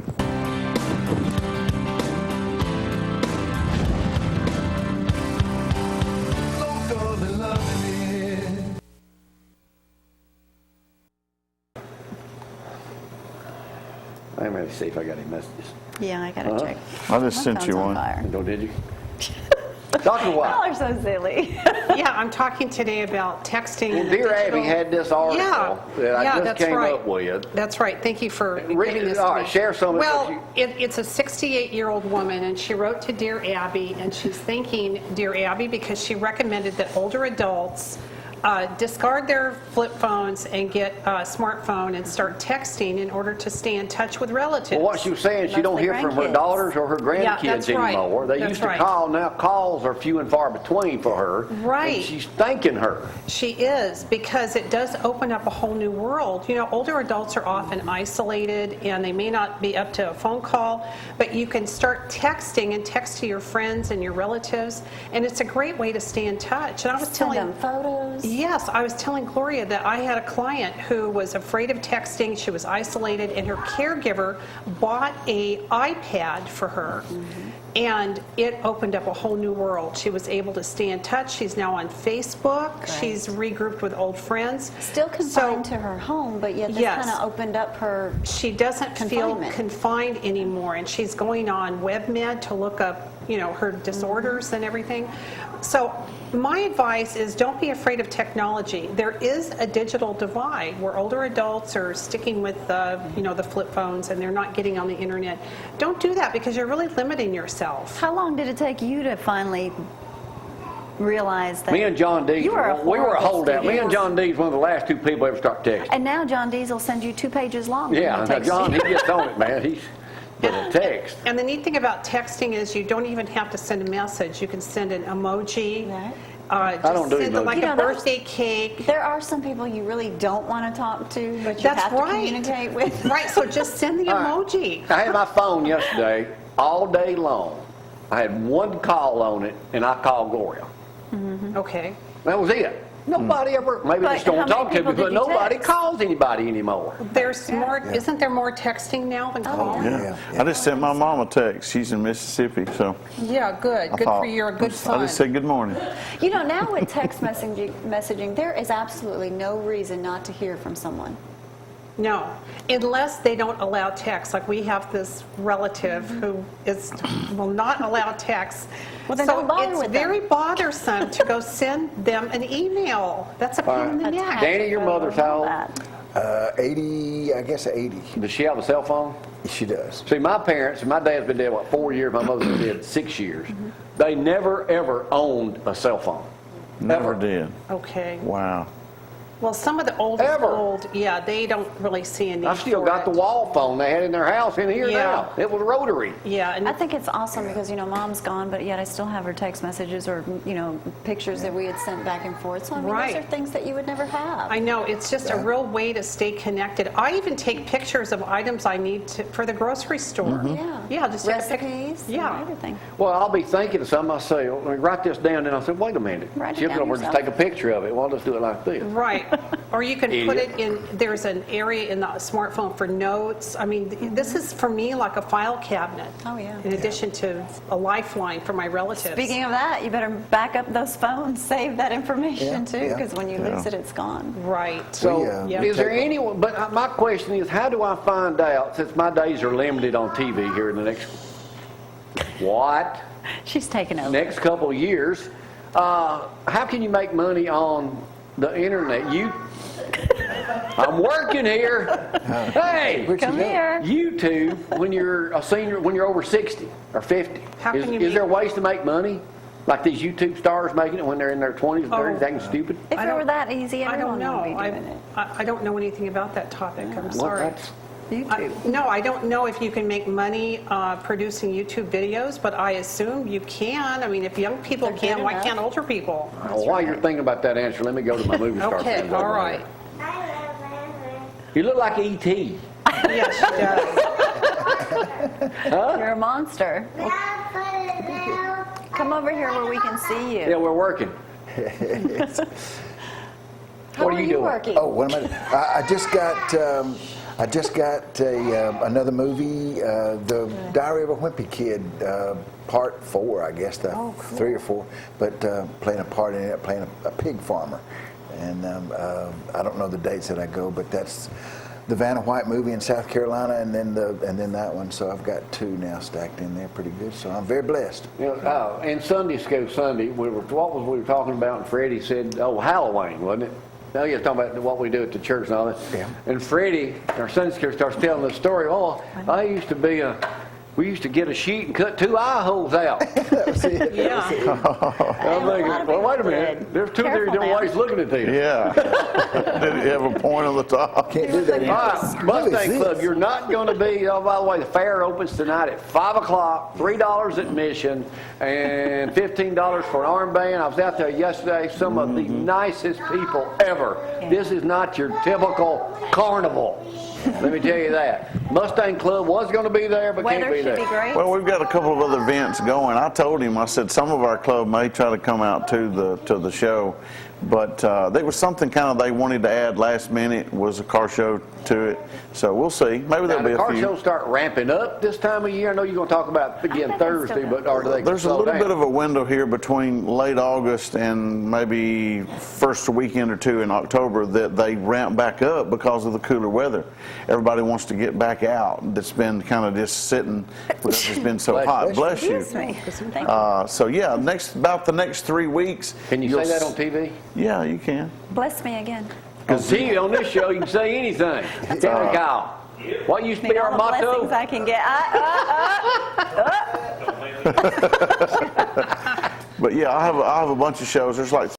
S1: Let me see if I got any messages.
S2: Yeah, I got to check.
S3: I just sent you one.
S1: Oh, did you? Dr. White.
S2: Y'all are so silly.
S6: Yeah, I'm talking today about texting.
S1: Well, Dear Abby had this article that I just came up with.
S6: That's right. Thank you for giving this to me.
S1: Share some of it.
S6: Well, it's a 68-year-old woman, and she wrote to Dear Abby, and she's thanking Dear Abby because she recommended that older adults discard their flip phones and get a smartphone and start texting in order to stay in touch with relatives.
S1: Well, what she was saying, she don't hear from her daughters or her grandkids anymore. They used to call. Now calls are few and far between for her.
S6: Right.
S1: And she's thanking her.
S6: She is, because it does open up a whole new world. You know, older adults are often isolated and they may not be up to a phone call, but you can start texting and text to your friends and your relatives, and it's a great way to stay in touch. And I was telling
S2: them photos.
S6: Yes, I was telling Gloria that I had a client who was afraid of texting. She was isolated, and her caregiver bought an iPad for her. And it opened up a whole new world. She was able to stay in touch. She's now on Facebook. Right. She's regrouped with old friends.
S2: Still confined to her home, but yet this kind of opened up her
S6: She doesn't feel confined anymore, and she's going on WebMed to look up, you know, her disorders and everything. So my advice is don't be afraid of technology. There is a digital divide where older adults are sticking with the flip phones and they're not getting on the internet. Don't do that, because you're really limiting yourself.
S2: How long did it take you to finally realize that?
S1: Me and John D. We were a holdout. Me and John D. is one of the last 2 people ever start texting.
S2: And now John D. will send you 2 pages long.
S1: Yeah, now John, he gets on it, man. He's a text.
S6: And the neat thing about texting is you don't even have to send a message. You can send an emoji.
S2: Right.
S8: don't do
S6: send them like
S8: emojis.
S6: a birthday cake.
S2: There are some people you really don't want to talk to, but you
S6: That's
S2: have to
S6: right.
S2: communicate with.
S6: Right, so just send the emoji.
S1: I had my phone yesterday all day long. I had one call on it, and I called Gloria.
S6: Okay.
S1: That was it. Nobody ever, maybe they
S2: But
S1: just don't
S2: how many
S1: talk to me,
S2: people
S1: but
S2: did you
S1: nobody
S2: text?
S1: calls anybody anymore.
S6: There's more, isn't there more texting now than calling?
S3: Yeah. I just sent my mom a text. She's in Mississippi, so
S6: Yeah, good.
S3: I
S6: Good
S3: thought,
S6: for you. You're a good
S3: I
S6: son.
S3: just said good morning.
S2: You know, now with text messaging, there is absolutely no reason not to hear from someone.
S6: No, unless they don't allow text. Like we have this relative who will not allow text.
S2: Well, then
S6: so
S2: don't bother
S6: it's
S2: with them.
S6: very bothersome to go send them an email. That's a pain in the neck.
S1: Danny, your mother's how old?
S5: 80, I guess 80.
S1: Does she have a cell phone?
S5: She does.
S1: See, my parents, my dad's been dead, 4 years? My mother's been dead 6 years. They never, ever owned a cell phone.
S3: Never
S1: Ever.
S3: did.
S6: Okay.
S3: Wow.
S6: Well, some of the old, yeah, they don't really see a need
S1: I still
S6: for
S1: got
S6: it.
S1: the wall phone they had in their house in here
S6: Yeah.
S1: now. It was rotary.
S6: Yeah, and
S2: I think it's awesome because, you know, Mom's gone, but yet I still have her text messages or, you know, pictures that we had sent back and forth. So, I mean,
S6: Right.
S2: those are things that you would never have.
S6: I know, it's just a real way to stay connected. I even take pictures of items I need for the grocery store.
S2: Yeah.
S6: Yeah, just take a
S2: recipes,
S6: pic- Yeah.
S2: and everything.
S1: Well, I'll be thinking of something. I say, well, let me write this down. Then I said, wait a minute.
S2: Write it
S1: She'll
S2: down
S1: go over and just
S2: yourself.
S1: take a picture of it. Well, I'll just do it like this.
S6: Right. Or you can put
S1: Idiot.
S6: it in, there's an area in the smartphone for notes. I mean, this is for me like a file cabinet.
S2: Oh, yeah.
S6: In addition to a lifeline for my relatives.
S2: Speaking of that, you better back up those phones, save that information too,
S5: yeah.
S2: because when you lose it, it's gone.
S6: Right.
S1: So,
S6: Yeah.
S1: is there anyone, but my question is, how do I find out, since my days are limited on TV here in the next,
S2: She's taking over.
S1: next couple of years, how can you make money on the internet? I'm working here. Hey,
S2: Come here.
S1: YouTube, when you're a senior, when you're over 60 or 50,
S6: How can you
S1: is there
S6: make-
S1: ways to make money? Like these YouTube stars making it when they're in their 20s and 30s, acting stupid?
S2: If
S6: I
S2: it were
S6: don't-
S2: that easy,
S6: I
S2: everyone
S6: don't know.
S2: would be doing it.
S6: I don't know anything about that topic. I'm sorry.
S1: that's-
S6: No, I don't know if you can make money producing YouTube videos, but I assume you can. I mean, if young people
S2: They're
S6: can,
S2: good
S6: why
S2: enough.
S6: can't older people?
S1: Well, while you're thinking about that answer, let me go to my movie star
S6: Okay,
S1: friend
S6: all
S1: over
S6: right.
S1: there. You look like E.T.
S6: Yes, she does.
S2: You're a monster. Come over here where we can see you.
S1: Yeah, we're working.
S2: How
S1: what
S2: are
S1: are you
S2: you
S1: doing?
S2: working?
S5: Oh, what am I just got another movie, The Diary of a Wimpy Kid, part 4, I guess, 3 or 4, but playing a part in it, playing a pig farmer. And I don't know the dates that I go, but that's the Vanna White movie in South Carolina, and then that one. So I've got 2 now stacked in there, pretty good. So I'm very blessed.
S1: You know, in Sunday school Sunday, we were talking about, and Freddie said, Halloween, wasn't it? No, he was talking about what we do at the church and all that.
S5: Yeah.
S1: And Freddie, our Sunday school, starts telling the story. Oh, we used to get a sheet and cut 2 eye holes out.
S6: Yeah.
S1: I'm thinking, well, wait a minute. There's 2 or 3
S2: Careful
S1: different
S2: now.
S1: ways looking at this.
S3: Yeah. Did you have a point on the top?
S5: Can't do that.
S1: All right, Mustang Club, you're not going to be, oh, by the way, the fair opens tonight at 5 o'clock, $3 admission, and $15 for an armband. I was out there yesterday, some of the nicest people ever. This is not your typical carnival. Let me tell you that. Mustang Club was going to be there, but can't
S2: Weather
S1: be
S2: should be
S1: there.
S2: great.
S3: Well, we've got a couple of other events going. I told him, I said some of our club may try to come out to the show, but there was something kind of they wanted to add last minute, was a car show to it. So we'll see. Maybe
S1: Now,
S3: there'll be
S1: the
S3: a
S1: car
S3: few.
S1: shows start ramping up this time of year. I know you're going to talk about again
S2: bet they
S1: Thursday,
S2: still
S1: but
S2: do.
S1: or do they
S3: There's a
S1: slow
S3: little
S1: down?
S3: bit of a window here between late August and maybe first weekend or 2 in October that they ramp back up because of the cooler weather. Everybody wants to get back out. That's been kind of just sitting because it's been so hot. Bless you.
S2: Excuse me. Thank you.
S3: So yeah, about the next 3 weeks.
S1: Can you
S3: you'll
S1: say that
S3: s-
S1: on TV?
S3: Yeah, you can.
S2: Bless me again.
S1: Because see, on this show, you can say anything. Tell me, Kyle. What used to
S2: Need
S1: be
S2: all
S1: our
S2: the
S1: motto?
S2: blessings I can get.
S3: But yeah, I have a bunch of shows. There's like